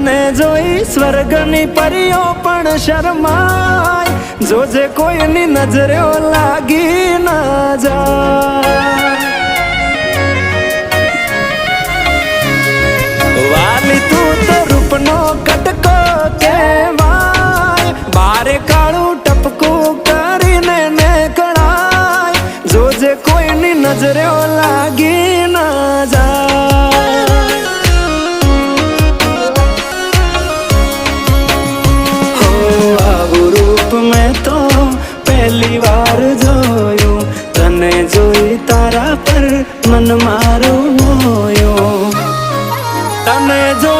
તને જોઈ સ્વર્ગની પરીઓ પણ શરમાય, જોજે કોઈની નજરે લાગી ના જાય। વાલી તું તો રૂપનો કટકો કહેવાય, બારે કાળું ટપકું કરીને નીકળાય, જોજે કોઈની નજરે લાગી ના જાય। હો આવું રૂપ મેં તો પહેલી વાર જોયું, તને જોઈ તારા પર મન મારું મોયું, તને જો